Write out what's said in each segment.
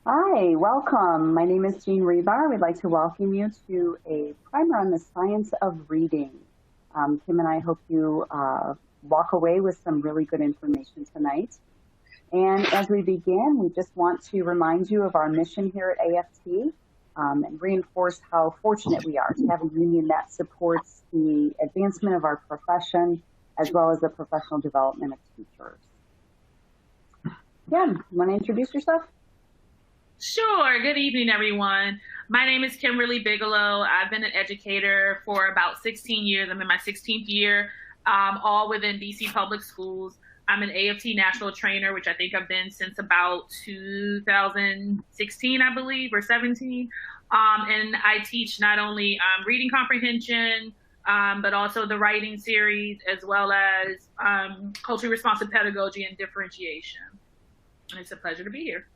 Hi, welcome. My name is Jean Hribar. We'd like to welcome you to a primer on the science of reading. Kim and I hope you walk away with some really good information tonight. And as we begin, we just want to remind you of our mission here at AFT and reinforce how fortunate we are to have a union that supports the advancement of our profession as well as the professional development of teachers. Kim, you want to introduce yourself? Sure. Good evening, everyone. My name is Kimberly Bigelow. I've been an educator for about 16 years. I'm in my 16th year, all within DC public schools. I'm an AFT national trainer, which I think I've been since about 2016, I believe, or 17. And I teach not only reading comprehension, but also the writing series, as well as culturally responsive pedagogy and differentiation. And it's a pleasure to be here.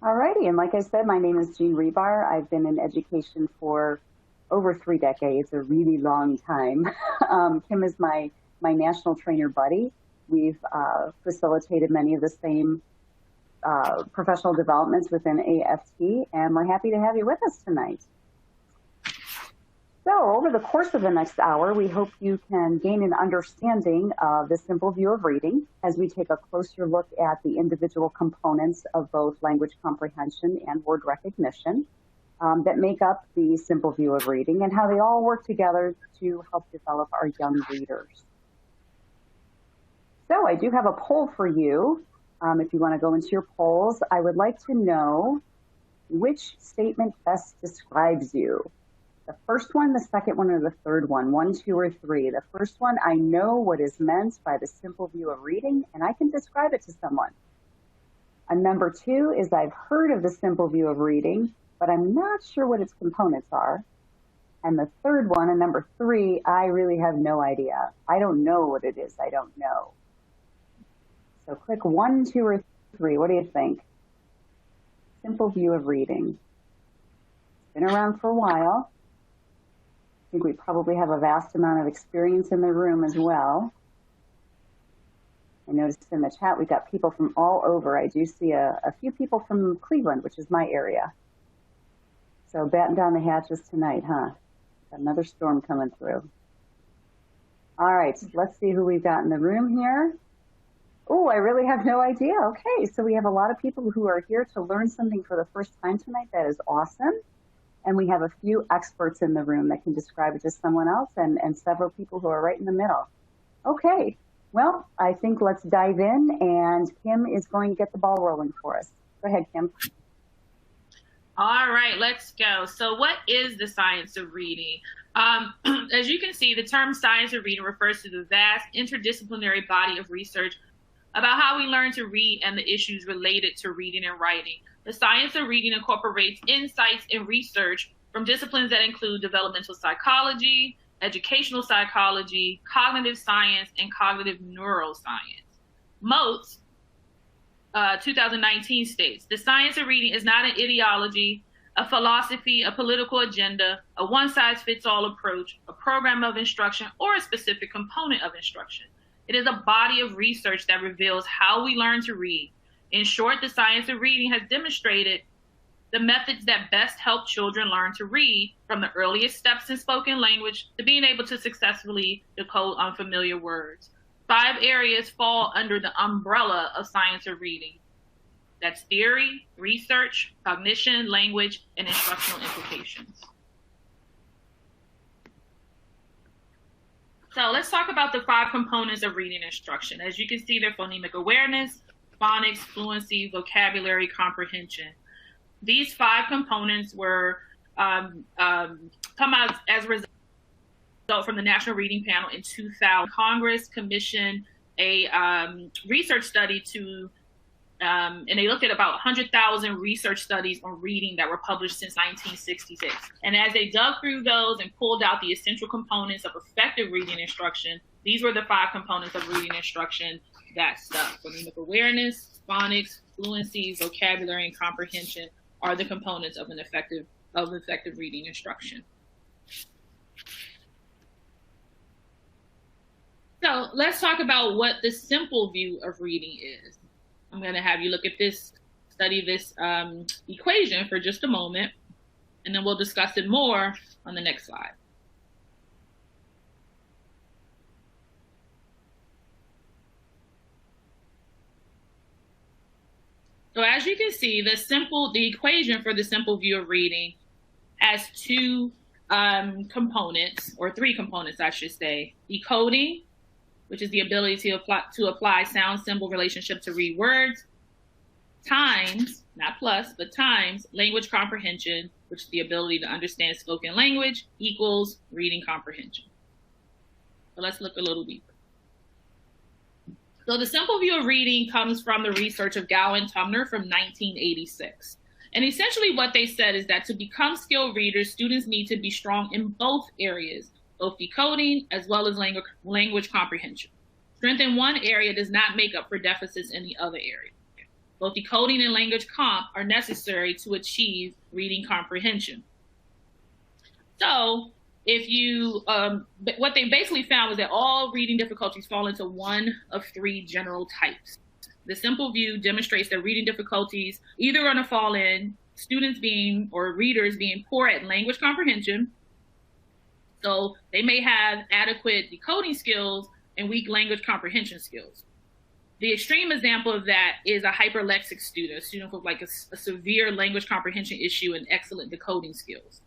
Alrighty, and like I said, my name is Jean Hribar. I've been in education for over 3 decades, a really long time. Kim is my national trainer buddy. We've facilitated many of the same professional developments within AFT, and we're happy to have you with us tonight. So over the course of the next hour, we hope you can gain an understanding of the simple view of reading as we take a closer look at the individual components of both language comprehension and word recognition that make up the simple view of reading and how they all work together to help develop our young readers. So I do have a poll for you. If you want to go into your polls, I would like to know which statement best describes you. The first one, the second one, or the third one? 1, 2, or 3? The first one, I know what is meant by the simple view of reading, and I can describe it to someone. And number 2 is I've heard of the simple view of reading, but I'm not sure what its components are. And the third one, and number 3, I really have no idea. I don't know what it is. I don't know. So click 1, 2, or 3. What do you think? Simple view of reading. It's been around for a while. I think we probably have a vast amount of experience in the room as well. I noticed in the chat we've got people from all over. I do see a few people from Cleveland, which is my area. So batten down the hatches tonight, huh? Got another storm coming through. All right, let's see who we've got in the room here. Oh, I really have no idea. Okay, so we have a lot of people who are here to learn something for the first time tonight. That is awesome. And we have a few experts in the room that can describe it to someone else and several people who are right in the middle. Okay, well, I think let's dive in, and Kim is going to get the ball rolling for us. Go ahead, Kim. All right, let's go. So what is the science of reading? As you can see, the term science of reading refers to the vast interdisciplinary body of research about how we learn to read and the issues related to reading and writing. The science of reading incorporates insights and research from disciplines that include developmental psychology, educational psychology, cognitive science, and cognitive neuroscience. Motes, 2019 states, the science of reading is not an ideology, a philosophy, a political agenda, a one-size-fits-all approach, a program of instruction, or a specific component of instruction. It is a body of research that reveals how we learn to read. In short, the science of reading has demonstrated the methods that best help children learn to read, from the earliest steps in spoken language to being able to successfully decode unfamiliar words. 5 areas fall under the umbrella of science of reading. That's theory, research, cognition, language, and instructional implications. So let's talk about the 5 components of reading instruction. As you can see, they're phonemic awareness, phonics, fluency, vocabulary, comprehension. These 5 components were come out as a result from the National Reading Panel in 2000. Congress commissioned a research study to, and they looked at about 100,000 research studies on reading that were published since 1966. And as they dug through those and pulled out the essential components of effective reading instruction, these were the 5 components of reading instruction that stuff. Phonemic awareness, phonics, fluency, vocabulary, and comprehension are the components of effective reading instruction. So let's talk about what the simple view of reading is. I'm going to have you look at this, study this equation for just a moment, and then we'll discuss it more on the next slide. So as you can see, the equation for the simple view of reading has two components, or three components, I should say. Decoding, which is the ability to apply sound-symbol relationship to read words, times, not plus, but times, language comprehension, which is the ability to understand spoken language, equals reading comprehension. So let's look a little deeper. So the simple view of reading comes from the research of Gow and Tumner from 1986. And essentially what they said is that to become skilled readers, students need to be strong in both areas, both decoding as well as language comprehension. Strength in one area does not make up for deficits in the other area. Both decoding and language comp are necessary to achieve reading comprehension. So if you, what they basically found was that all reading difficulties fall into one of three general types. The simple view demonstrates that reading difficulties either are going to fall in students being, or readers being poor at language comprehension. So they may have adequate decoding skills and weak language comprehension skills. The extreme example of that is a hyperlexic student, a student with like a severe language comprehension issue and excellent decoding skills.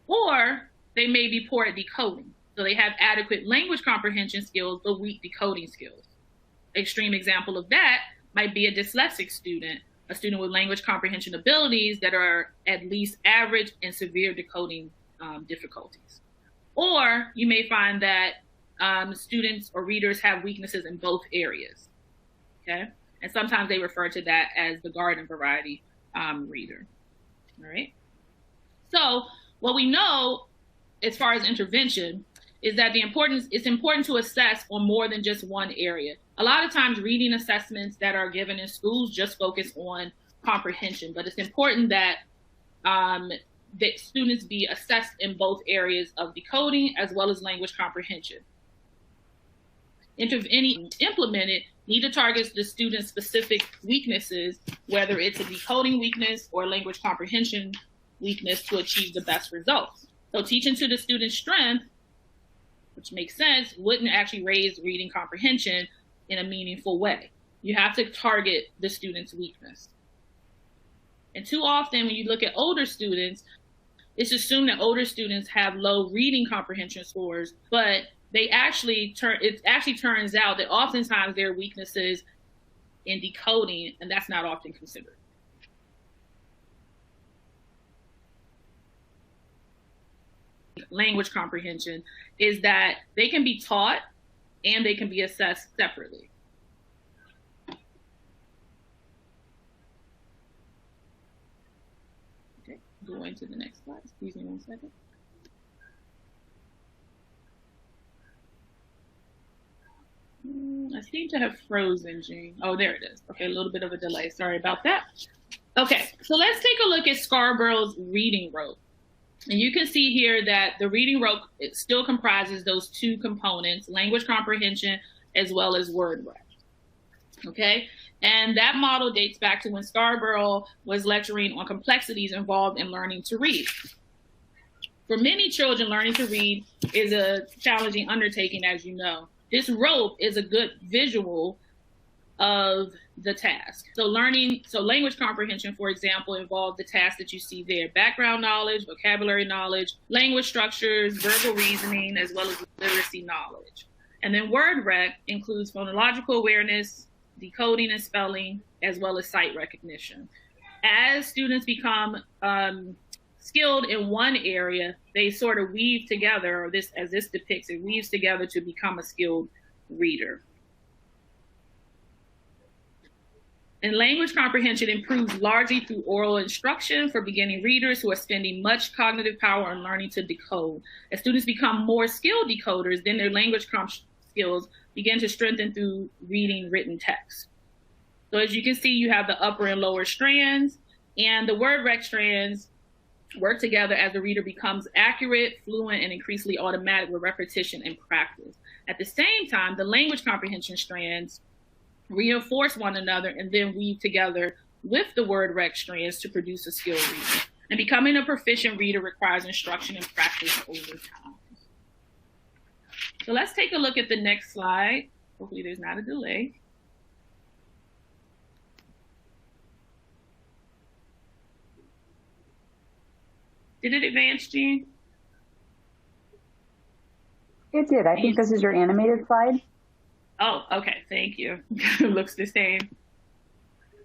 Or they may be poor at decoding. So they have adequate language comprehension skills, but weak decoding skills. Extreme example of that might be a dyslexic student, a student with language comprehension abilities that are at least average and severe decoding difficulties. Or you may find that students or readers have weaknesses in both areas, okay? And sometimes they refer to that as the garden variety reader, all right? So what we know as far as intervention is that it's important to assess on more than just one area. A lot of times reading assessments that are given in schools just focus on comprehension, but it's important that that students be assessed in both areas of decoding as well as language comprehension. Any implemented need to target the student's specific weaknesses, whether it's a decoding weakness or language comprehension weakness, to achieve the best results. So teaching to the student's strength, which makes sense, wouldn't actually raise reading comprehension in a meaningful way. You have to target the student's weakness. And too often when you look at older students, it's assumed that older students have low reading comprehension scores, but it actually turns out that oftentimes there are weaknesses in decoding, and that's not often considered. Language comprehension is that they can be taught and they can be assessed separately. Okay, going to the next slide. Excuse me one second. I seem to have frozen, Jean. Oh, there it is. Okay, a little bit of a delay. Sorry about that. Okay, so let's take a look at Scarborough's reading rope. And you can see here that the reading rope, it still comprises those two components, language comprehension as well as word rec. Okay, and that model dates back to when Scarborough was lecturing on complexities involved in learning to read. For many children, learning to read is a challenging undertaking, as you know. This rope is a good visual of the task. So language comprehension, for example, involves the tasks that you see there: background knowledge, vocabulary knowledge, language structures, verbal reasoning, as well as literacy knowledge. And then word rec includes phonological awareness, decoding and spelling, as well as sight recognition. As students become skilled in one area, they sort of weave together, or as this depicts, it weaves together to become a skilled reader. And language comprehension improves largely through oral instruction for beginning readers who are spending much cognitive power on learning to decode. As students become more skilled decoders, then their language skills begin to strengthen through reading written text. So as you can see, you have the upper and lower strands, and the word rec strands work together as the reader becomes accurate, fluent, and increasingly automatic with repetition and practice. At the same time, the language comprehension strands reinforce one another, and then weave together with the word rec strands to produce a skilled reader. And becoming a proficient reader requires instruction and practice over time. So let's take a look at the next slide. Hopefully there's not a delay. Did it advance, Jean? It did. I think this is your animated slide. Oh, okay. Thank you. Looks the same.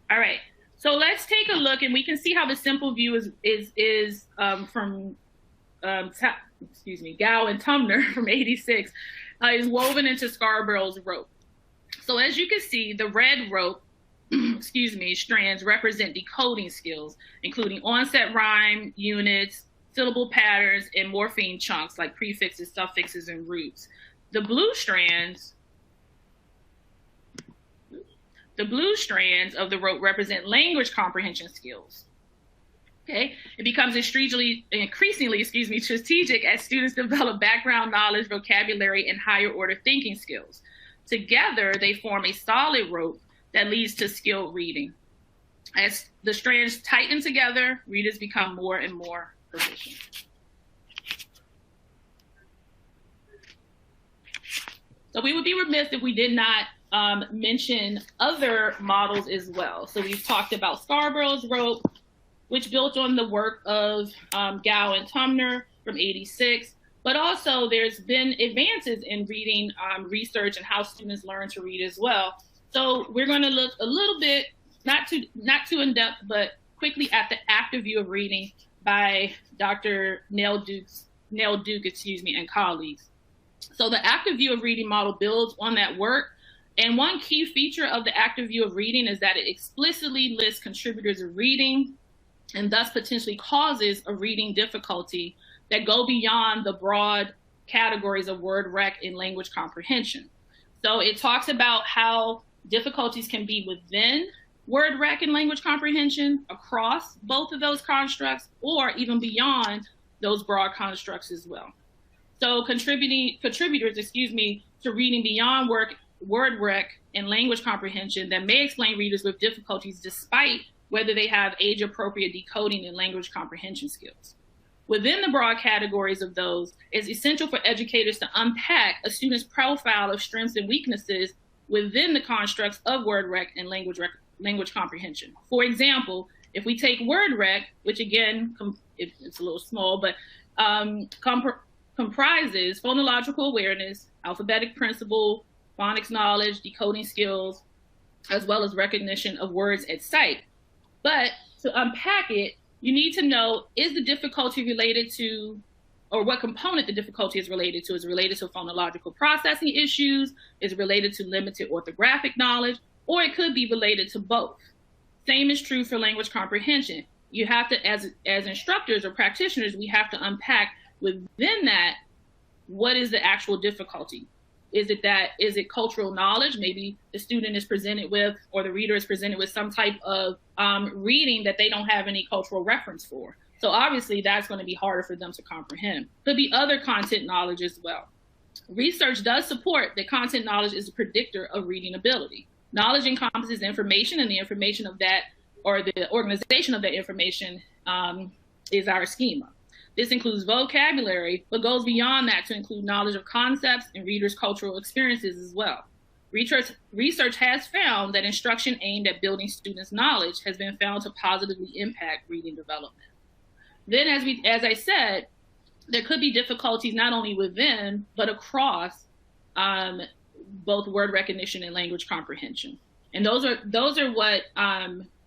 All right. So let's take a look, and we can see how the simple view is from Gow and Tumner from '86 is woven into Scarborough's rope. So as you can see, the red rope, strands represent decoding skills, including onset rhyme units, syllable patterns, and morpheme chunks like prefixes, suffixes, and roots. The blue strands of the rope represent language comprehension skills. Okay, it becomes increasingly strategic as students develop background knowledge, vocabulary, and higher order thinking skills. Together, they form a solid rope that leads to skilled reading. As the strands tighten together, readers become more and more proficient. So we would be remiss if we did not mention other models as well. So we've talked about Scarborough's rope, which built on the work of Gow and Tumner from '86, but also there's been advances in reading research and how students learn to read as well. So we're going to look a little bit, not too in depth, but quickly at the active view of reading by Dr. Nell Duke, and colleagues. So the active view of reading model builds on that work. And one key feature of the active view of reading is that it explicitly lists contributors of reading and thus potentially causes a reading difficulty that go beyond the broad categories of word rec and language comprehension. So it talks about how difficulties can be within word rec and language comprehension across both of those constructs, or even beyond those broad constructs as well. So contributors to reading beyond word rec and language comprehension that may explain readers with difficulties despite whether they have age-appropriate decoding and language comprehension skills. Within the broad categories of those, it's essential for educators to unpack a student's profile of strengths and weaknesses within the constructs of word rec and language comprehension. For example, if we take word rec, which again, it's a little small, but comprises phonological awareness, alphabetic principle, phonics knowledge, decoding skills, as well as recognition of words at sight. But to unpack it, you need to know, is the difficulty related to, or what component the difficulty is related to? Is it related to phonological processing issues? Is it related to limited orthographic knowledge? Or it could be related to both. Same is true for language comprehension. You have to, as instructors or practitioners, we have to unpack within that, what is the actual difficulty? Is it cultural knowledge? Maybe the student is presented with, or the reader is presented with some type of reading that they don't have any cultural reference for. So obviously that's going to be harder for them to comprehend. Could be other content knowledge as well. Research does support that content knowledge is a predictor of reading ability. Knowledge encompasses information, and the information of that, or the organization of that information, is our schema. This includes vocabulary, but goes beyond that to include knowledge of concepts and readers' cultural experiences as well. Research has found that instruction aimed at building students' knowledge has been found to positively impact reading development. Then, as I said, there could be difficulties not only within, but across both word recognition and language comprehension. And those are what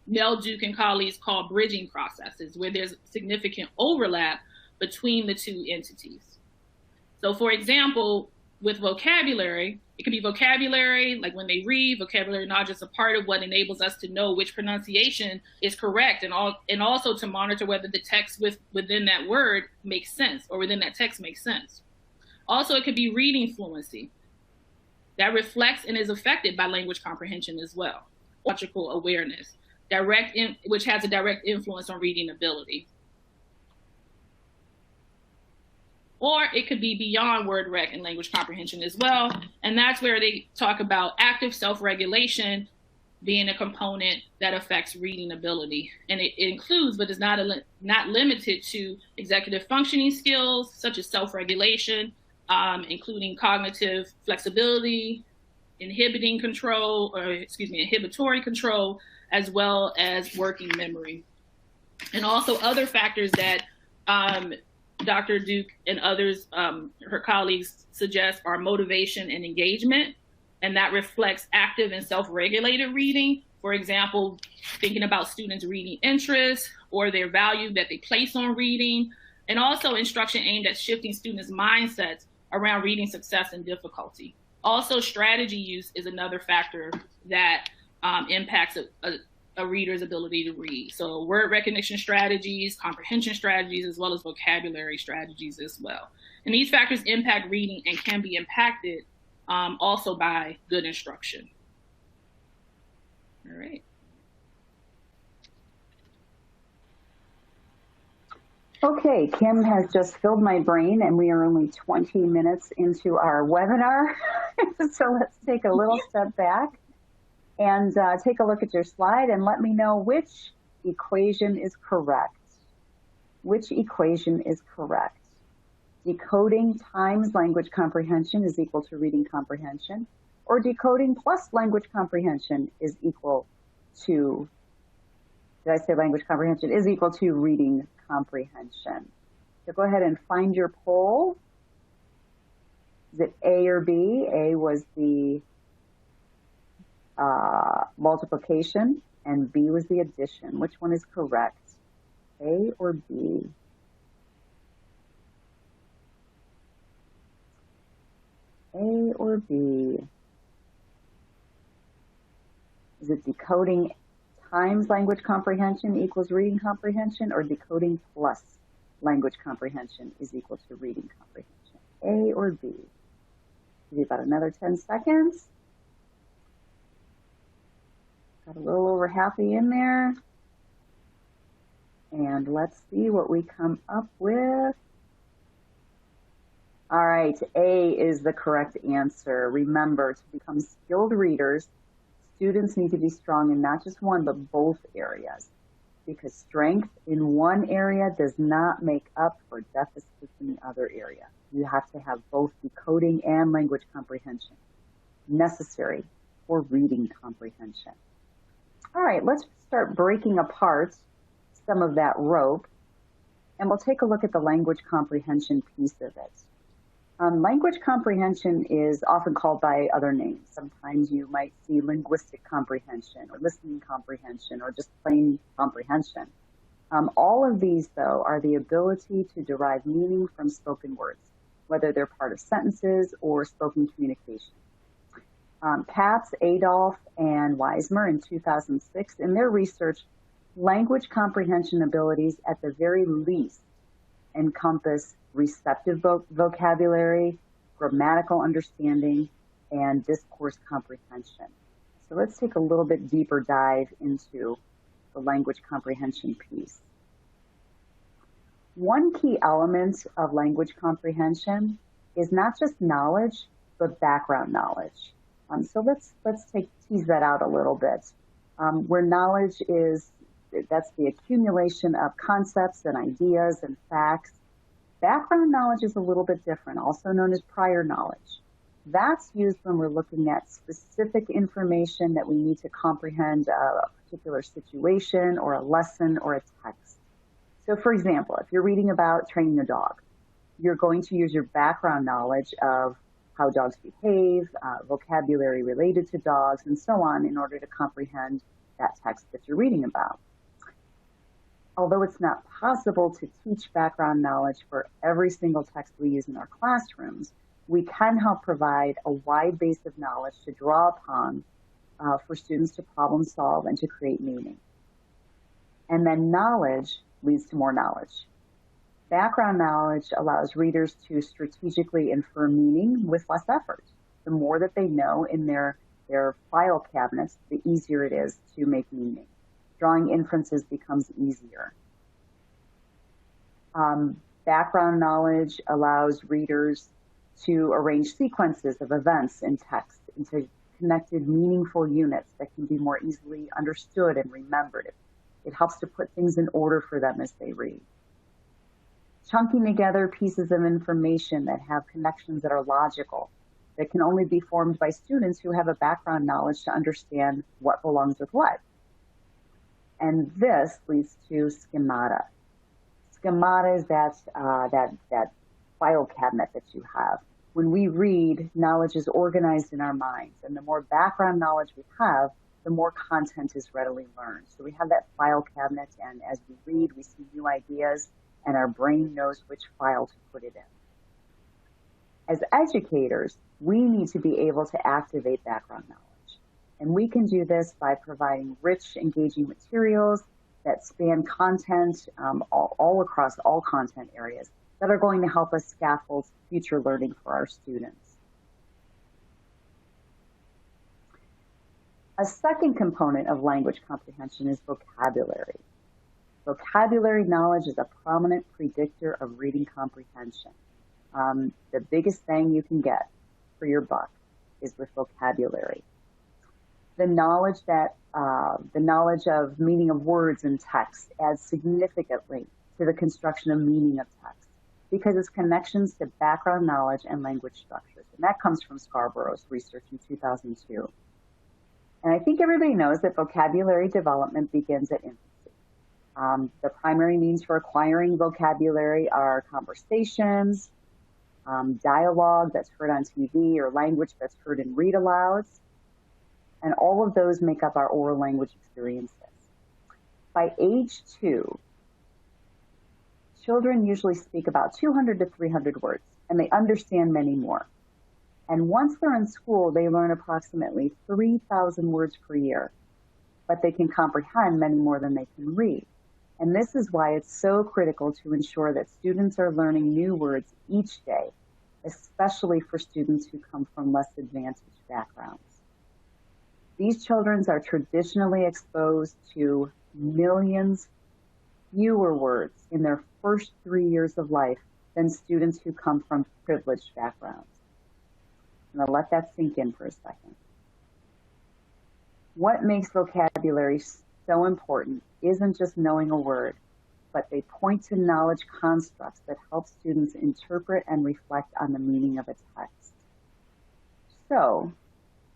Nell Duke and colleagues call bridging processes, where there's significant overlap between the two entities. So for example, with vocabulary, it could be vocabulary, like when they read, vocabulary knowledge is a part of what enables us to know which pronunciation is correct, and also to monitor whether the text within that word makes sense, or within that text makes sense. Also, it could be reading fluency that reflects and is affected by language comprehension as well. Logical awareness, which has a direct influence on reading ability. or it could be beyond word rec and language comprehension as well. And that's where they talk about active self-regulation being a component that affects reading ability. And it includes, but is not limited to, executive functioning skills such as self-regulation, including cognitive flexibility, inhibitory control, as well as working memory. And also other factors that Dr. Duke and others, her colleagues, suggest are motivation and engagement, and that reflects active and self-regulated reading. For example, thinking about students' reading interests or their value that they place on reading, and also instruction aimed at shifting students' mindsets around reading success and difficulty. Also, strategy use is another factor that impacts a reader's ability to read. So word recognition strategies, comprehension strategies, as well as vocabulary strategies as well. And these factors impact reading and can be impacted also by good instruction. All right. Okay, Kim has just filled my brain, and we are only 20 minutes into our webinar. So let's take a little step back and take a look at your slide and let me know which equation is correct. Which equation is correct? Decoding times language comprehension is equal to reading comprehension, or decoding plus language comprehension is equal to, did I say language comprehension, is equal to reading comprehension. So go ahead and find your poll. Is it A or B? A was the multiplication, and B was the addition. Which one is correct? A or B? A or B? Is it decoding times language comprehension equals reading comprehension, or decoding plus language comprehension is equal to reading comprehension? A or B? Give you about another 10 seconds. Got a little over halfy in there. And let's see what we come up with. All right, A is the correct answer. Remember, to become skilled readers, students need to be strong in not just one, but both areas, because strength in one area does not make up for deficits in the other area. You have to have both decoding and language comprehension necessary for reading comprehension. All right, let's start breaking apart some of that rope, and we'll take a look at the language comprehension piece of it. Language comprehension is often called by other names. Sometimes you might see linguistic comprehension or listening comprehension or just plain comprehension. All of these, though, are the ability to derive meaning from spoken words, whether they're part of sentences or spoken communication. Katz, Adolph, and Weismer in 2006, in their research, language comprehension abilities at the very least encompass receptive vocabulary, grammatical understanding, and discourse comprehension. So let's take a little bit deeper dive into the language comprehension piece. One key element of language comprehension is not just knowledge, but background knowledge. So let's tease that out a little bit. Where knowledge is, that's the accumulation of concepts and ideas and facts. Background knowledge is a little bit different, also known as prior knowledge. That's used when we're looking at specific information that we need to comprehend a particular situation or a lesson or a text. So for example, if you're reading about training a dog, you're going to use your background knowledge of how dogs behave, vocabulary related to dogs, and so on in order to comprehend that text that you're reading about. Although it's not possible to teach background knowledge for every single text we use in our classrooms, we can help provide a wide base of knowledge to draw upon for students to problem solve and to create meaning. And then knowledge leads to more knowledge. Background knowledge allows readers to strategically infer meaning with less effort. The more that they know in their file cabinets, the easier it is to make meaning. Drawing inferences becomes easier. Background knowledge allows readers to arrange sequences of events in text into connected, meaningful units that can be more easily understood and remembered. It helps to put things in order for them as they read. Chunking together pieces of information that have connections that are logical, that can only be formed by students who have a background knowledge to understand what belongs with what. And this leads to schemata. Schemata is that file cabinet that you have. When we read, knowledge is organized in our minds, and the more background knowledge we have, the more content is readily learned. So we have that file cabinet, and as we read, we see new ideas, and our brain knows which file to put it in. As educators, we need to be able to activate background knowledge. And we can do this by providing rich, engaging materials that span content all across all content areas that are going to help us scaffold future learning for our students. A second component of language comprehension is vocabulary. Vocabulary knowledge is a prominent predictor of reading comprehension. The biggest bang you can get for your buck is with vocabulary. The knowledge of meaning of words in text adds significantly to the construction of meaning of text because its connections to background knowledge and language structures. And that comes from Scarboroughs research in 2002. And I think everybody knows that vocabulary development begins at infancy. The primary means for acquiring vocabulary are conversations, dialogue that's heard on TV, or language that's heard in read-alouds. And all of those make up our oral language experiences. By age 2, children usually speak about 200 to 300 words, and they understand many more. And once they're in school, they learn approximately 3,000 words per year, but they can comprehend many more than they can read. And this is why it's so critical to ensure that students are learning new words each day, especially for students who come from less advantaged backgrounds. These children are traditionally exposed to millions fewer words in their first 3 years of life than students who come from privileged backgrounds. I'm going to let that sink in for a second. What makes vocabulary so important isn't just knowing a word, but they point to knowledge constructs that help students interpret and reflect on the meaning of a text. So,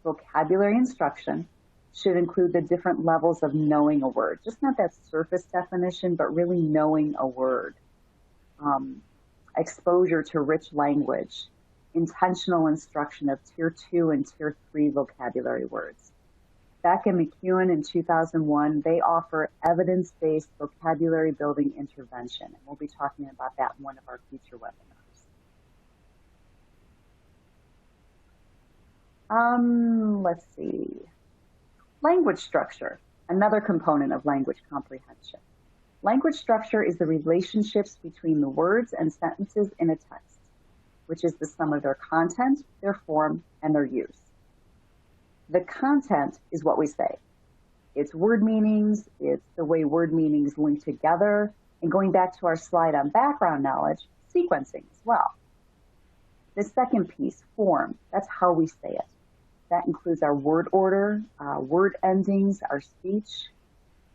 vocabulary instruction should include the different levels of knowing a word, just not that surface definition, but really knowing a word. Exposure to rich language, intentional instruction of Tier 2 and Tier 3 vocabulary words. Beck and McEwen in 2001, they offer evidence-based vocabulary building intervention, and we'll be talking about that in one of our future webinars. Let's see. Language structure, another component of language comprehension. Language structure is the relationships between the words and sentences in a text, which is the sum of their content, their form, and their use. The content is what we say. It's word meanings, it's the way word meanings link together, and going back to our slide on background knowledge, sequencing as well. The second piece, form, that's how we say it. That includes our word order, word endings, our speech.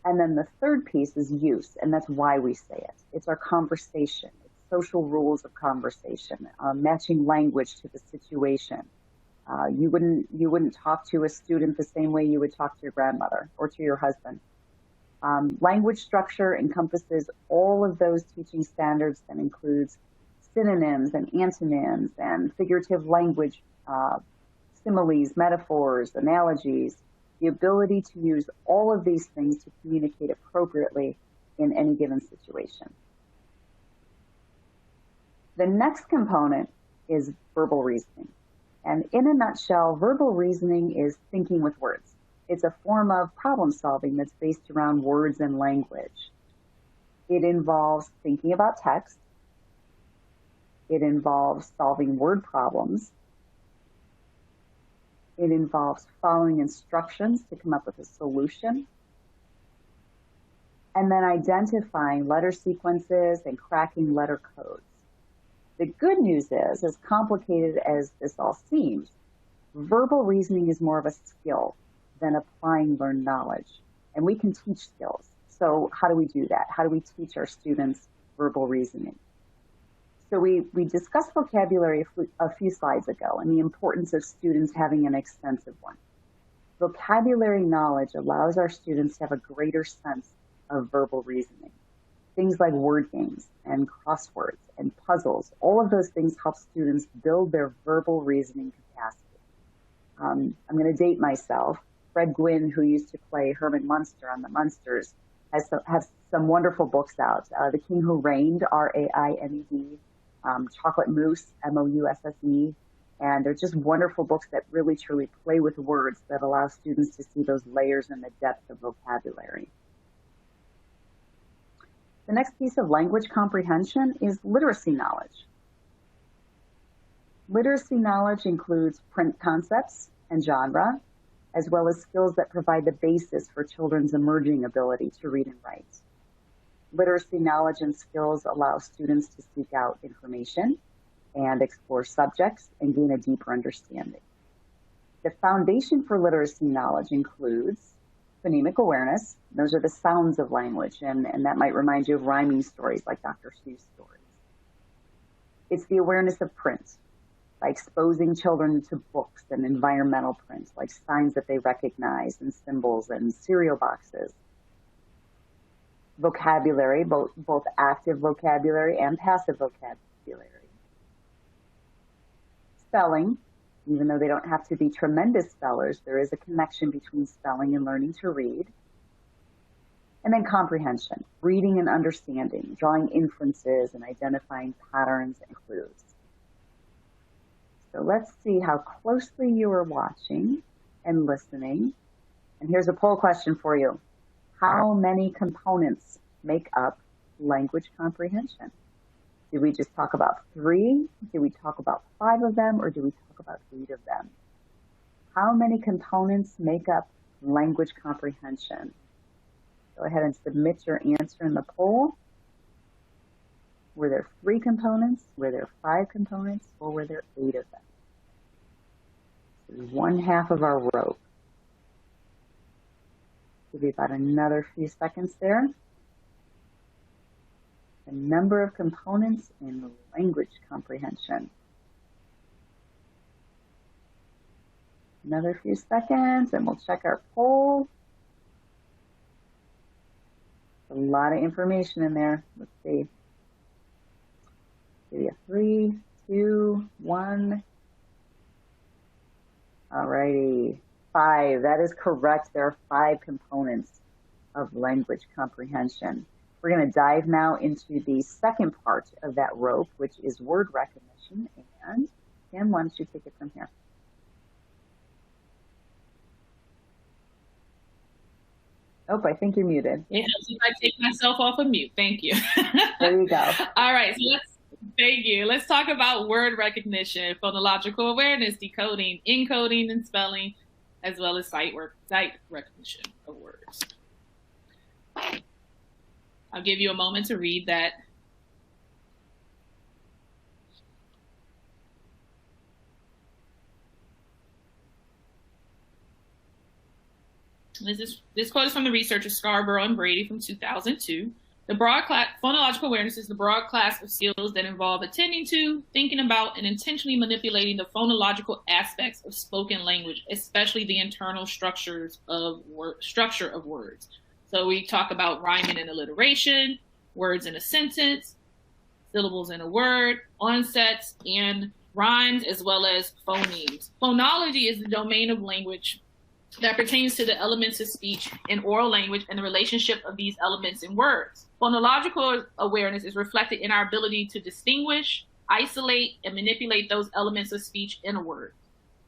And then the third piece is use, and that's why we say it. It's our conversation. It's social rules of conversation, matching language to the situation. You wouldn't talk to a student the same way you would talk to your grandmother or to your husband. Language structure encompasses all of those teaching standards that includes synonyms and antonyms and figurative language, similes, metaphors, analogies, the ability to use all of these things to communicate appropriately in any given situation. The next component is verbal reasoning. And in a nutshell, verbal reasoning is thinking with words. It's a form of problem solving that's based around words and language. It involves thinking about text. It involves solving word problems. It involves following instructions to come up with a solution. and then identifying letter sequences and cracking letter codes. The good news is, as complicated as this all seems, verbal reasoning is more of a skill than applying learned knowledge. And we can teach skills. So how do we do that? How do we teach our students verbal reasoning? So we discussed vocabulary a few slides ago and the importance of students having an extensive one. Vocabulary knowledge allows our students to have a greater sense of verbal reasoning. Things like word games and crosswords and puzzles, all of those things help students build their verbal reasoning capacity. I'm going to date myself. Fred Gwynn, who used to play Herman Munster on the Munsters, has some wonderful books out. The King Who Reigned, R-A-I-N-E-D, Chocolate Mousse, M-O-U-S-S-E, and they're just wonderful books that really, truly play with words that allow students to see those layers and the depth of vocabulary. The next piece of language comprehension is literacy knowledge. Literacy knowledge includes print concepts and genre, as well as skills that provide the basis for children's emerging ability to read and write. Literacy knowledge and skills allow students to seek out information and explore subjects and gain a deeper understanding. The foundation for literacy knowledge includes phonemic awareness. Those are the sounds of language, and that might remind you of rhyming stories like Dr. Seuss stories. It's the awareness of print, by exposing children to books and environmental print, like signs that they recognize and symbols and cereal boxes. Vocabulary, both active vocabulary and passive vocabulary. Spelling, even though they don't have to be tremendous spellers, there is a connection between spelling and learning to read. And then comprehension, reading and understanding, drawing inferences and identifying patterns and clues. So let's see how closely you are watching and listening. And here's a poll question for you. How many components make up language comprehension? Did we just talk about 3? Did we talk about 5 of them? Or did we talk about 8 of them? How many components make up language comprehension? Go ahead and submit your answer in the poll. Were there 3 components? Were there 5 components? Or were there 8 of them? This is 1/2 of our rope. Give you about another few seconds there. The number of components in language comprehension. Another few seconds and we'll check our poll. A lot of information in there. Let's see. Give you 3, 2, 1. Alrighty, 5. That is correct. There are 5 components of language comprehension. We're going to dive now into the second part of that rope, which is word recognition. And Kim, why don't you take it from here? Oh, I think you're muted. It helps if I take myself off of mute. Thank you. There you go. All right, so thank you. Let's talk about word recognition, phonological awareness, decoding, encoding, and spelling, as well as sight recognition of words. I'll give you a moment to read that. This quote is from the researchers Scarborough and Brady from 2002. The broad class, phonological awareness is the broad class of skills that involve attending to, thinking about, and intentionally manipulating the phonological aspects of spoken language, especially the internal structure of words. So we talk about rhyming and alliteration, words in a sentence, syllables in a word, onsets and rhymes, as well as phonemes. Phonology is the domain of language that pertains to the elements of speech and oral language and the relationship of these elements in words. Phonological awareness is reflected in our ability to distinguish, isolate, and manipulate those elements of speech in a word.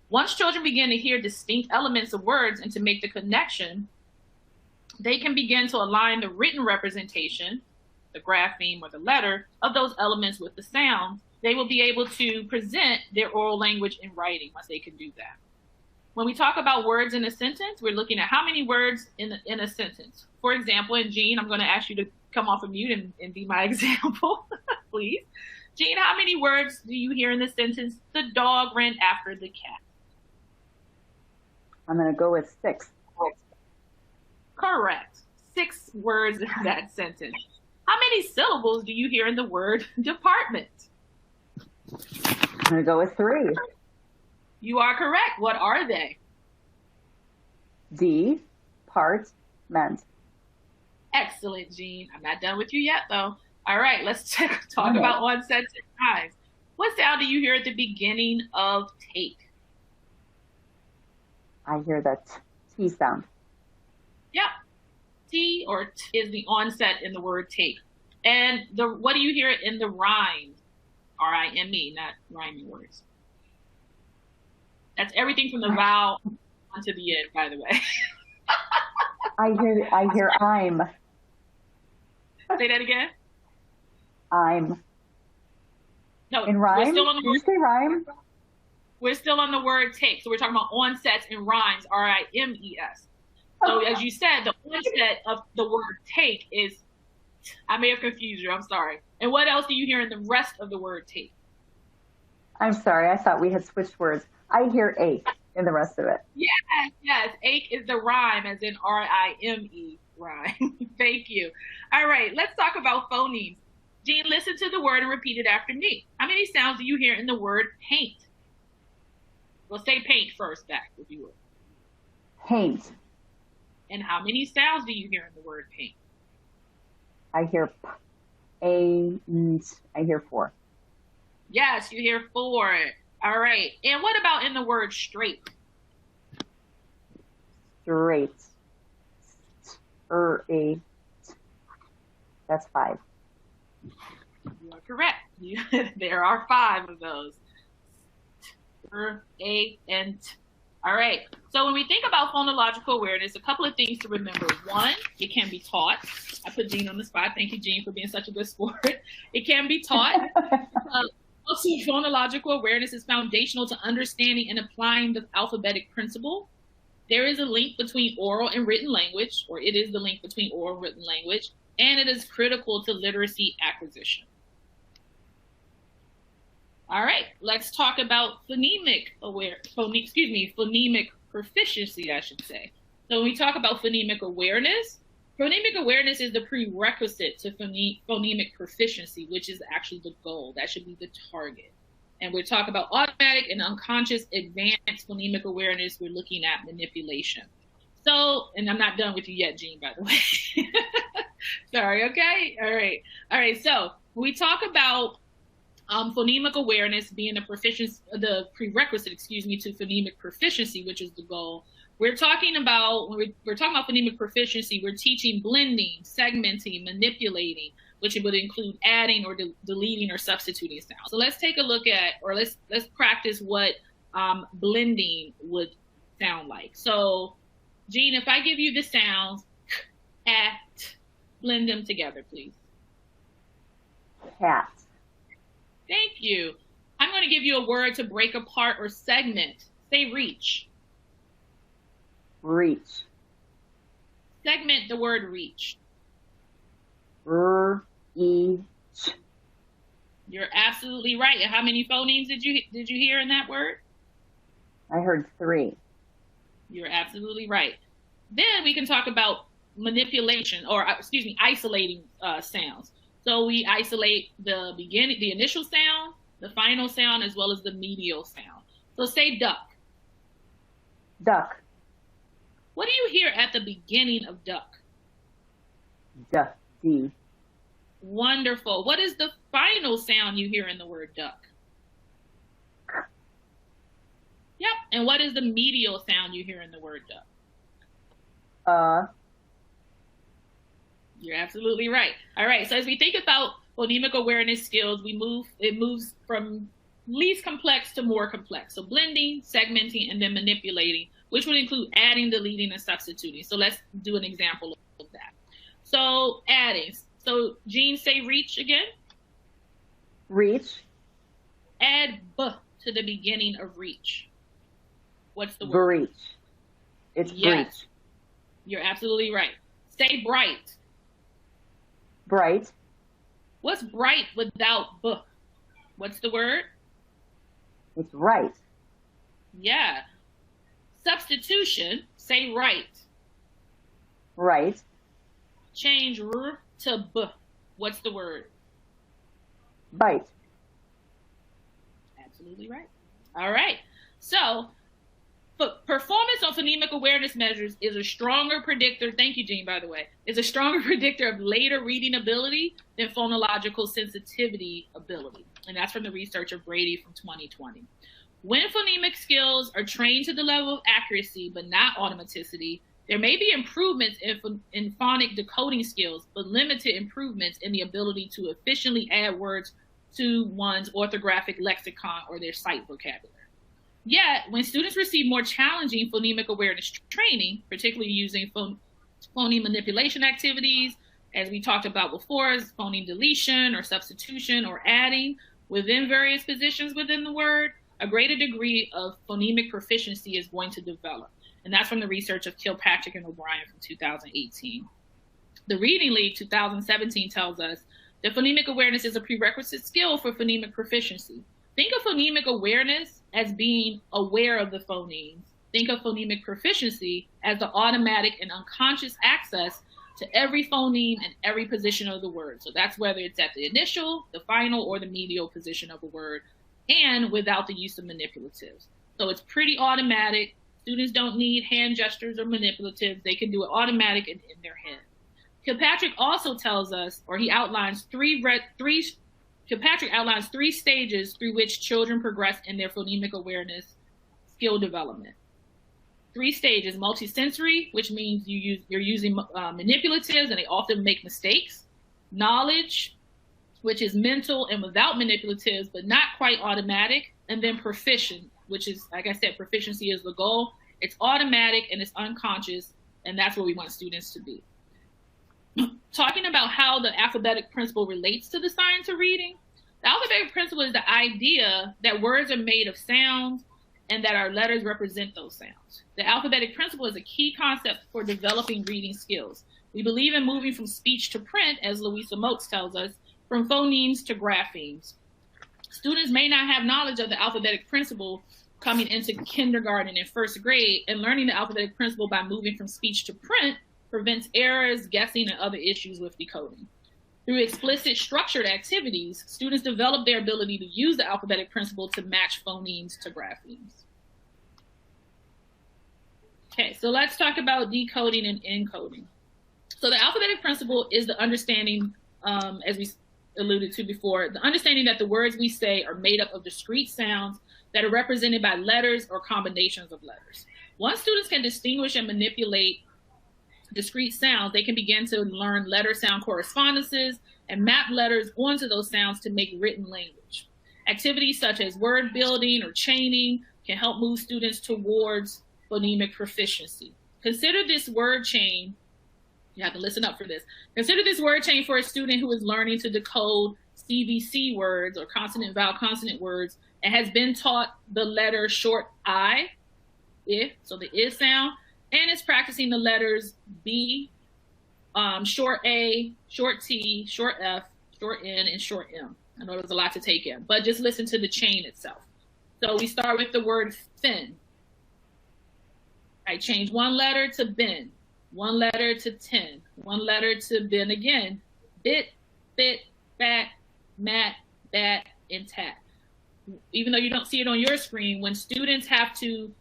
Once children begin to hear distinct elements of words and to make the connection, they can begin to align the written representation, the grapheme or the letter, of those elements with the sound. They will be able to present their oral language in writing once they can do that. When we talk about words in a sentence, we're looking at how many words in a sentence. For example, and Jean, I'm going to ask you to come off of mute and be my example, please. Jean, how many words do you hear in the sentence, the dog ran after the cat? I'm going to go with 6. Correct. 6 words in that sentence. How many syllables do you hear in the word department? I'm going to go with 3. You are correct. What are they? Department. Excellent, Jean. I'm not done with you yet, though. All right, let's talk about onsets and rhymes. What sound do you hear at the beginning of take? I hear that T sound. Yep. T or T is the onset in the word take. And what do you hear in the rhyme? R-I-M-E, not rhyming words. That's everything from the vowel onto the end, by the way. I hear I'm. Say that again. I'm. No, in rhyme? Did you say rhyme? We're still on the word take. So we're talking about onsets and rhymes, R-I-M-E-S. So as you said, the onset of the word take is, I may have confused you, I'm sorry. And what else do you hear in the rest of the word take? I'm sorry, I thought we had switched words. I hear ache in the rest of it. Yes. Ache is the rhyme, as in R-I-M-E, rhyme. Thank you. All right, let's talk about phonemes. Jean, listen to the word and repeat it after me. How many sounds do you hear in the word paint? Well, say paint first back, if you would. Paint. And how many sounds do you hear in the word paint? I hear I hear 4. Yes, you hear 4. All right. And what about in the word straight? Straight. That's 5. You are correct. There are 5 of those. A, and T. All right. So when we think about phonological awareness, a couple of things to remember. 1, it can be taught. I put Jean on the spot. Thank you, Jean, for being such a good sport. It can be taught. Also, phonological awareness is foundational to understanding and applying the alphabetic principle. There is a link between oral and written language, or it is the link between oral and written language, and it is critical to literacy acquisition. All right, let's talk about phonemic proficiency, I should say. So when we talk about phonemic awareness is the prerequisite to phonemic proficiency, which is actually the goal. That should be the target. And we're talking about automatic and unconscious advanced phonemic awareness. We're looking at manipulation. So, and I'm not done with you yet, Jean, by the way. Sorry, okay? All right, so when we talk about phonemic awareness being the prerequisite, to phonemic proficiency, which is the goal. We're talking about, when we're talking about phonemic proficiency, we're teaching blending, segmenting, manipulating, which would include adding or deleting or substituting sounds. So let's take a look at, or let's practice what blending would sound like. So, Jean, if I give you the sounds, at, blend them together, please. Cat. Thank you. I'm going to give you a word to break apart or segment. Say reach. Reach. Segment the word reach. Reach. You're absolutely right. And how many phonemes did you hear in that word? I heard 3. You're absolutely right. Then we can talk about manipulation, or isolating sounds. So we isolate the initial sound, the final sound, as well as the medial sound. So say duck. Duck. What do you hear at the beginning of duck? Duck. D. Wonderful. What is the final sound you hear in the word duck? Yep. And what is the medial sound you hear in the word duck? You're absolutely right. All right. So as we think about phonemic awareness skills, it moves from least complex to more complex. So blending, segmenting, and then manipulating, which would include adding, deleting, and substituting. So let's do an example of that. So adding. So Jean, say reach again. Reach. Add b to the beginning of reach. What's the word? Breach. It's Yes, breach. you're absolutely right. Say bright. Bright. What's bright without b? What's the word? It's right. Yeah. Substitution. Say right. Right. Change r to b. What's the word? Bite. Absolutely right. All right. So, performance on phonemic awareness measures is a stronger predictor. Thank you, Jean, by the way. Is a stronger predictor of later reading ability than phonological sensitivity ability. And that's from the research of Brady from 2020. When phonemic skills are trained to the level of accuracy, but not automaticity, there may be improvements in phonic decoding skills, but limited improvements in the ability to efficiently add words to one's orthographic lexicon or their sight vocabulary. Yet, when students receive more challenging phonemic awareness training, particularly using phoneme manipulation activities, as we talked about before, as phoneme deletion or substitution or adding within various positions within the word, a greater degree of phonemic proficiency is going to develop. And that's from the research of Kilpatrick and O'Brien from 2018. The Reading League 2017 tells us that phonemic awareness is a prerequisite skill for phonemic proficiency. Think of phonemic awareness as being aware of the phonemes. Think of phonemic proficiency as the automatic and unconscious access to every phoneme and every position of the word. So that's whether it's at the initial, the final, or the medial position of a word, and without the use of manipulatives. So it's pretty automatic. Students don't need hand gestures or manipulatives. They can do it automatic and in their head. Kilpatrick also tells us, or he outlines Kilpatrick outlines three stages through which children progress in their phonemic awareness skill development. 3 stages: multisensory, which means you're using manipulatives and they often make mistakes. Knowledge, which is mental and without manipulatives, but not quite automatic. And then proficient, which is, like I said, proficiency is the goal. It's automatic and it's unconscious, and that's where we want students to be. Talking about how the alphabetic principle relates to the science of reading, the alphabetic principle is the idea that words are made of sounds and that our letters represent those sounds. The alphabetic principle is a key concept for developing reading skills. We believe in moving from speech to print, as Louisa Moats tells us, from phonemes to graphemes. Students may not have knowledge of the alphabetic principle coming into kindergarten and first grade, and learning the alphabetic principle by moving from speech to print prevents errors, guessing, and other issues with decoding. Through explicit structured activities, students develop their ability to use the alphabetic principle to match phonemes to graphemes. Okay, so let's talk about decoding and encoding. So the alphabetic principle is the understanding, as we alluded to before, the understanding that the words we say are made up of discrete sounds that are represented by letters or combinations of letters. Once students can distinguish and manipulate discrete sounds, they can begin to learn letter-sound correspondences and map letters onto those sounds to make written language. Activities such as word building or chaining can help move students towards phonemic proficiency. Consider this word chain. You have to listen up for this. Consider this word chain for a student who is learning to decode CVC words or consonant vowel consonant words and has been taught the letter short I, so the I sound, and is practicing the letters B, short A, short T, short F, short N, and short M. I know there's a lot to take in, but just listen to the chain itself. So we start with the word fin. I change one letter to bin, one letter to tin, one letter to bin again. Bit, fit, fat, mat, bat, and tat. Even though you don't see it on your screen, when students have to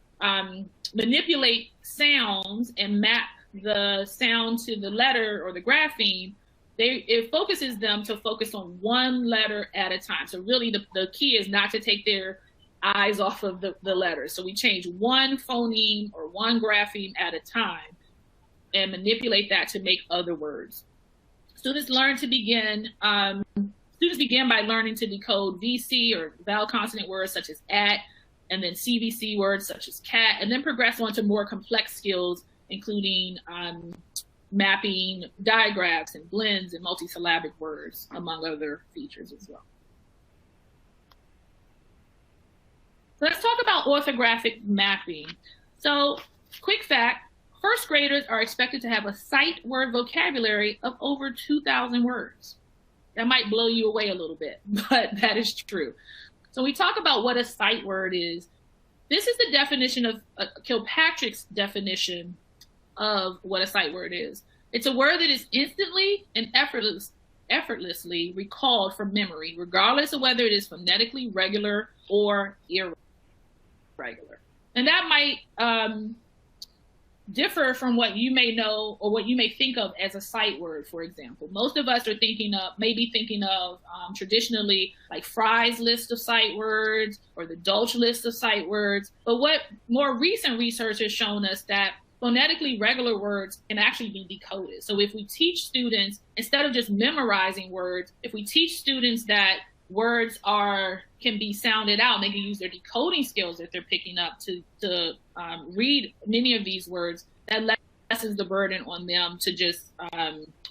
manipulate sounds and map the sound to the letter or the grapheme, it focuses them to focus on one letter at a time. So really the key is not to take their eyes off of the letters. So we change one phoneme or one grapheme at a time and manipulate that to make other words. Students begin by learning to decode VC or vowel consonant words such as at, and then CVC words such as cat, and then progress on to more complex skills, including mapping digraphs and blends and multisyllabic words, among other features as well. Let's talk about orthographic mapping. So, quick fact, first graders are expected to have a sight word vocabulary of over 2,000 words. That might blow you away a little bit, but that is true. So we talk about what a sight word is. This is the definition of Kilpatrick's definition of what a sight word is. It's a word that is instantly and effortlessly recalled from memory, regardless of whether it is phonetically regular or irregular. And that might differ from what you may know or what you may think of as a sight word, for example. Most of us are maybe thinking of traditionally like Fry's list of sight words or the Dolch list of sight words. But what more recent research has shown us that phonetically regular words can actually be decoded. So if we teach students, instead of just memorizing words, if we teach students that words can be sounded out, and they can use their decoding skills that they're picking up to read many of these words, that lessens the burden on them to just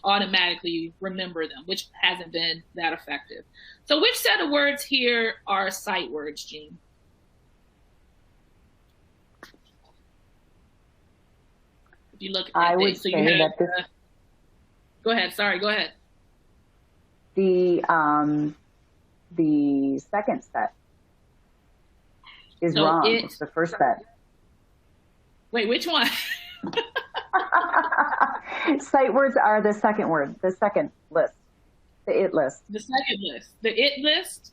automatically remember them, which hasn't been that effective. So which set of words here are sight words, Jean? If you look at I would say that this, go ahead. Sorry, go ahead. The second set is wrong. It's the first set. Wait, which one? Sight words are the second word, the second list, the it list. The second list, the it list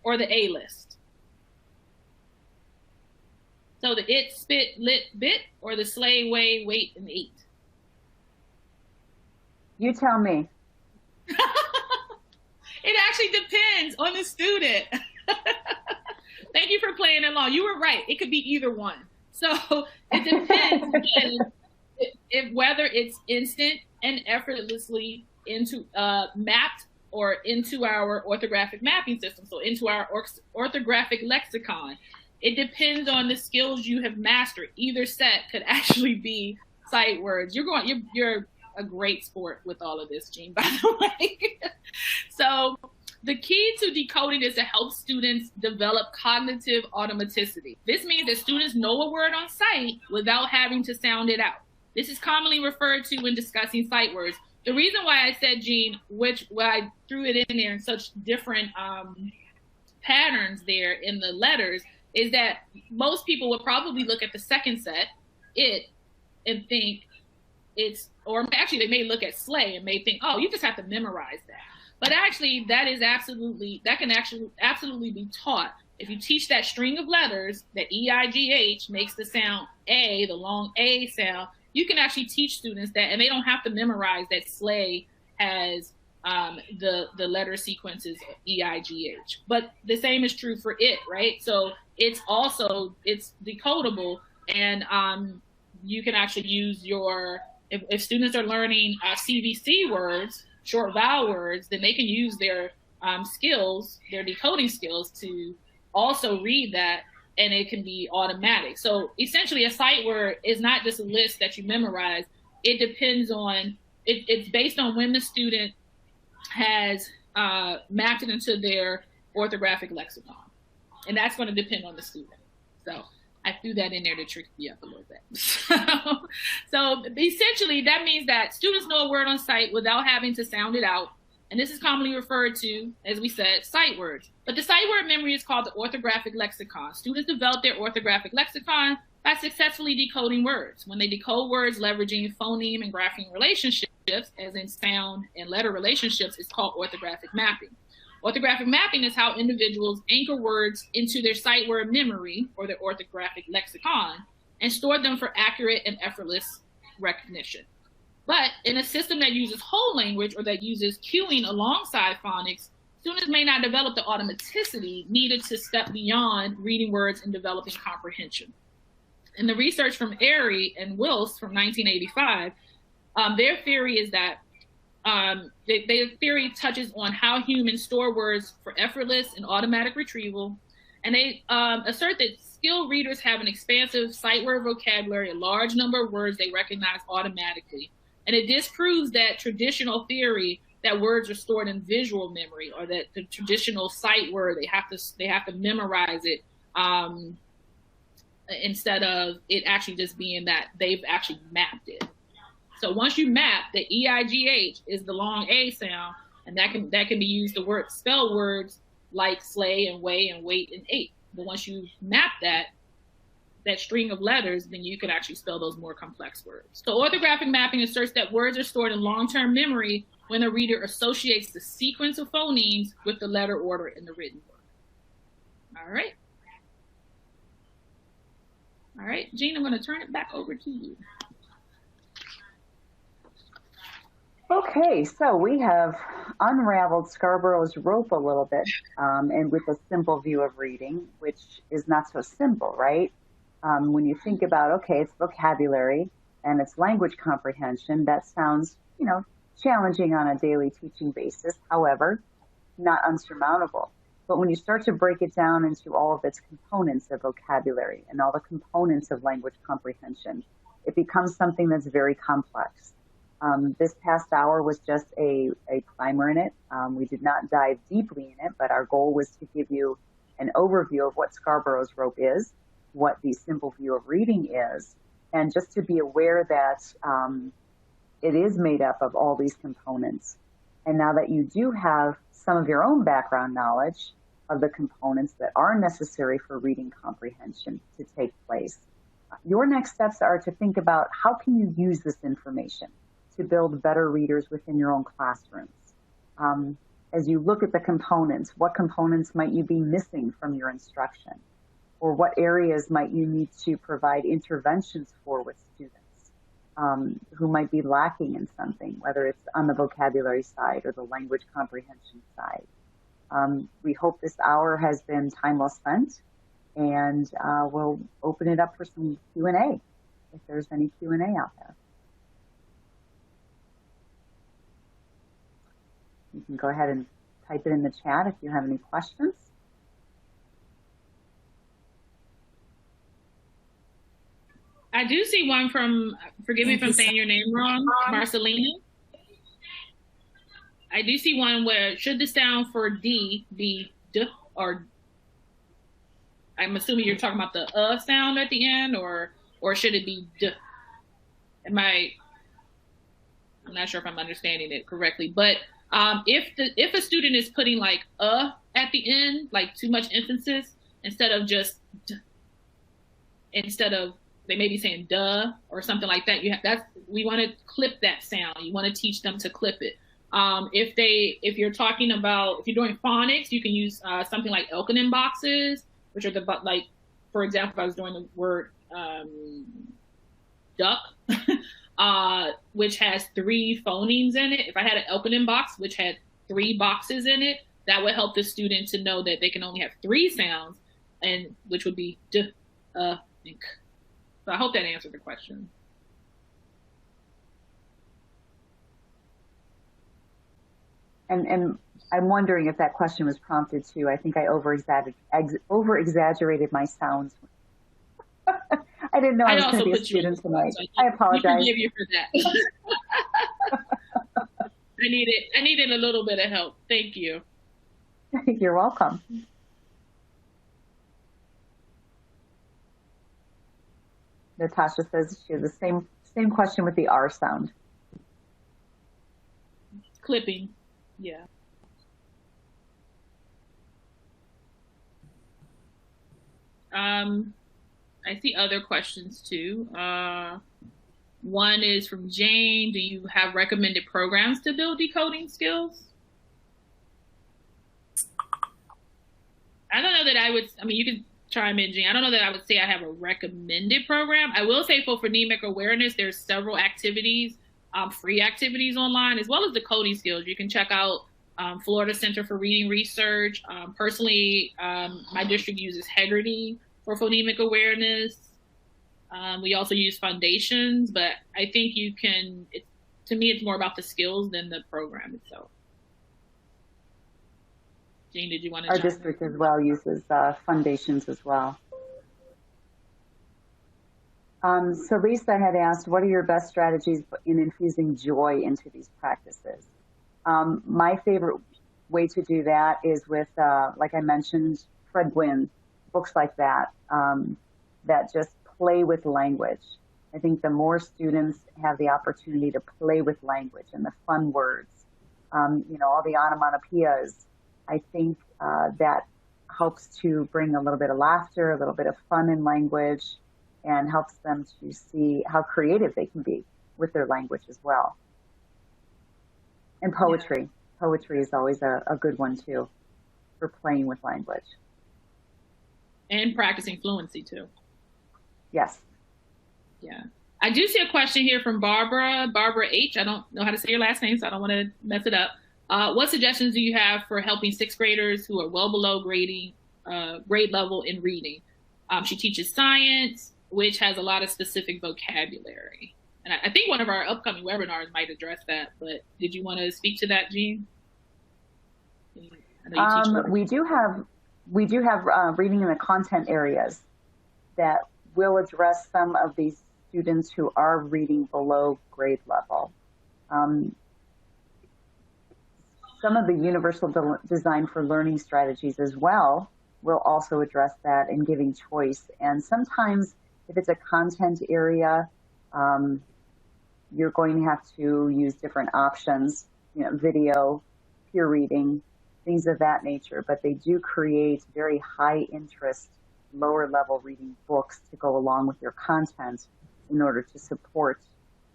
or the a list? So the it, spit, lit, bit, or the slay, weigh, wait, and eat? You tell me. It actually depends on the student. Thank you for playing along. You were right. It could be either one. So it depends again, whether it's instant and effortlessly mapped or into our orthographic mapping system, so into our orthographic lexicon. It depends on the skills you have mastered. Either set could actually be sight words. You're a great sport with all of this, Jean, by the way. So the key to decoding is to help students develop cognitive automaticity. This means that students know a word on sight without having to sound it out. This is commonly referred to when discussing sight words. The reason why I said, Jean, why I threw it in there in such different patterns there in the letters, is that most people would probably look at the second set, it, and think or actually they may look at slay and may think, oh, you just have to memorize that. But actually that can absolutely be taught. If you teach that string of letters, that E-I-G-H makes the sound A, the long A sound, you can actually teach students that, and they don't have to memorize that slay has the letter sequences E-I-G-H. But the same is true for it, right? So it's decodable, and you can actually use if students are learning CVC words, short vowel words, then they can use their skills, their decoding skills, to also read that, and it can be automatic. So essentially a sight word is not just a list that you memorize. It depends on, it's based on when the student has mapped it into their orthographic lexicon. And that's going to depend on the student. So I threw that in there to trick you up a little bit. So essentially, that means that students know a word on sight without having to sound it out. And this is commonly referred to, as we said, sight words. But the sight word memory is called the orthographic lexicon. Students develop their orthographic lexicon by successfully decoding words. When they decode words leveraging phoneme and grapheme relationships, as in sound and letter relationships, it's called orthographic mapping. Orthographic mapping is how individuals anchor words into their sight word memory, or their orthographic lexicon, and store them for accurate and effortless recognition. But in a system that uses whole language, or that uses cueing alongside phonics, students may not develop the automaticity needed to step beyond reading words and developing comprehension. In the research from Airy and Wills from 1985, their theory is that their theory touches on how humans store words for effortless and automatic retrieval. And they assert that skilled readers have an expansive sight word vocabulary, a large number of words they recognize automatically. And it disproves that traditional theory that words are stored in visual memory, or that the traditional sight word, they have to memorize it instead of it actually just being that they've actually mapped it. So once you map, the EIGH is the long A sound, and that can be used to spell words like sleigh and way and wait and eight. But once you map that string of letters, then you can actually spell those more complex words. So orthographic mapping asserts that words are stored in long-term memory when a reader associates the sequence of phonemes with the letter order in the written word. All right. All right, Jean, I'm going to turn it back over to you. Okay, so we have unraveled Scarborough's rope a little bit, and with a simple view of reading, which is not so simple, right? When you think about, okay, it's vocabulary and it's language comprehension, that sounds, challenging on a daily teaching basis, however, not unsurmountable. But when you start to break it down into all of its components of vocabulary and all the components of language comprehension, it becomes something that's very complex. This past hour was just a primer in it. We did not dive deeply in it, but our goal was to give you an overview of what Scarborough's rope is, what the simple view of reading is, and just to be aware that it is made up of all these components. And now that you do have some of your own background knowledge of the components that are necessary for reading comprehension to take place, your next steps are to think about how can you use this information to build better readers within your own classrooms. As you look at the components, what components might you be missing from your instruction? Or what areas might you need to provide interventions for with students who might be lacking in something, whether it's on the vocabulary side or the language comprehension side. We hope this hour has been time well spent, and we'll open it up for some Q&A, if there's any Q&A out there. You can go ahead and type it in the chat if you have any questions. I do see one from, forgive me if I'm saying your name wrong, Marcelina. I do see one where should the sound for D be D, or I'm assuming you're talking about the sound at the end, or should it be D? I'm not sure if I'm understanding it correctly, but if a student is putting like at the end, like too much emphasis, instead of just D, instead of they may be saying duh or something like that, we want to clip that sound. You want to teach them to clip it. If you're talking about, if you're doing phonics, you can use something like encoding boxes, which are like, for example, if I was doing the word duck, which has 3 phonemes in it. If I had an encoding box, which had 3 boxes in it, that would help the student to know that they can only have 3 sounds, and which would be d, and k. So I hope that answered the question. And I'm wondering if that question was prompted too. I think I over-exaggerated my sounds. I didn't know I was going to be a student tonight. I apologize. I forgive you for that. I needed a little bit of help. Thank you. You're welcome. Natasha says she has the same question with the R sound. Clipping, yeah. I see other questions too. One is from Jane. Do you have recommended programs to build decoding skills? I don't know that I mean, you can chime in, Jane. I don't know that I would say I have a recommended program. I will say for phonemic awareness, there's several activities, free activities online, as well as decoding skills. You can check out Florida Center for Reading Research. Personally, my district uses Hribar for phonemic awareness. We also use foundations, but I think you can, to me, it's more about the skills than the program itself. Jean, did you want to? Our district as well uses foundations as well. So Lisa had asked, what are your best strategies in infusing joy into these practices? My favorite way to do that is with, like I mentioned, Fred Gwynn, books like that, that just play with language. I think the more students have the opportunity to play with language and the fun words, all the onomatopoeias, I think that helps to bring a little bit of laughter, a little bit of fun in language, and helps them to see how creative they can be with their language as well. And poetry. Yeah. Poetry is always a good one too, for playing with language. And practicing fluency too. Yes. Yeah. I do see a question here from Barbara H. I don't know how to say your last name, so I don't want to mess it up. What suggestions do you have for helping sixth graders who are well below grade level in reading? She teaches science, which has a lot of specific vocabulary. And I think one of our upcoming webinars might address that, but did you want to speak to that, Jean? We do have reading in the content areas that will address some of these students who are reading below grade level. Some of the universal design for learning strategies as well will also address that in giving choice. And sometimes if it's a content area, you're going to have to use different options, video, peer reading, things of that nature. But they do create very high interest, lower level reading books to go along with your content in order to support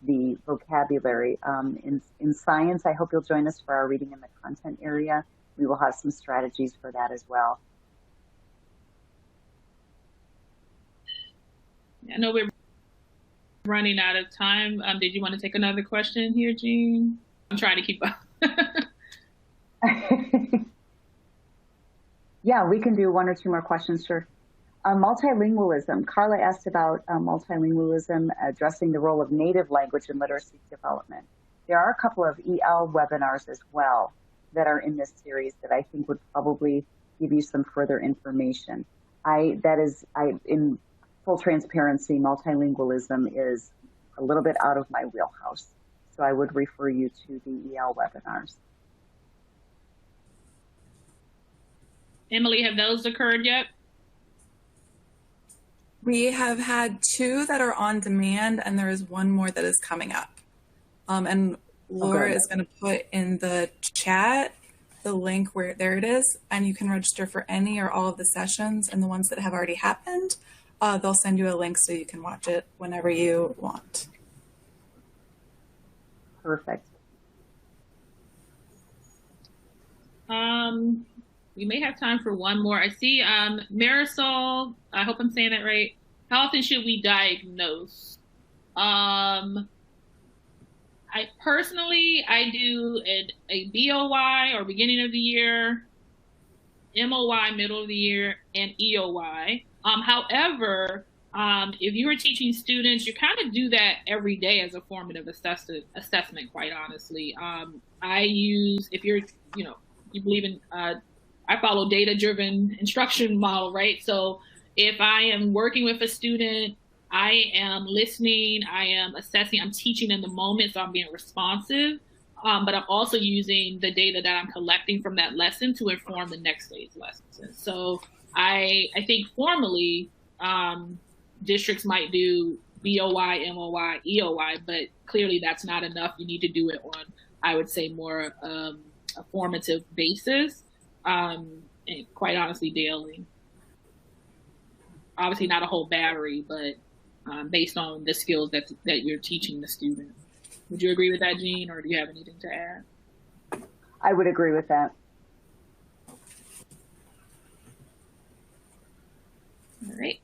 the vocabulary. In science, I hope you'll join us for our reading in the content area. We will have some strategies for that as well. I know we're running out of time. Did you want to take another question here, Jean? I'm trying to keep up. Yeah, we can do one or two more questions, sure. Multilingualism. Carla asked about multilingualism, addressing the role of native language in literacy development. There are a couple of EL webinars as well that are in this series that I think would probably give you some further information. In full transparency, multilingualism is a little bit out of my wheelhouse, so I would refer you to the EL webinars. Emily, have those occurred yet? We have had 2 that are on demand, and there is one more that is coming up. And Laura is going to put in the chat the link there it is, and you can register for any or all of the sessions, and the ones that have already happened, they'll send you a link so you can watch it whenever you want. Perfect. We may have time for one more. I see Marisol, I hope I'm saying that right. How often should we diagnose? I personally do a BOY or beginning of the year, MOY middle of the year, and EOY. However, if you are teaching students, you kind of do that every day as a formative assessment, quite honestly. I use, if you're, you believe in, I follow data-driven instruction model, right? So if I am working with a student, I am listening, I am assessing, I'm teaching in the moment, so I'm being responsive, but I'm also using the data that I'm collecting from that lesson to inform the next day's lesson. So I think formally, districts might do BOY, MOY, EOY, but clearly that's not enough. You need to do it on, I would say, more a formative basis. And quite honestly, daily. Obviously not a whole battery, but based on the skills that you're teaching the student. Would you agree with that, Jean, or do you have anything to add? I would agree with that. All right.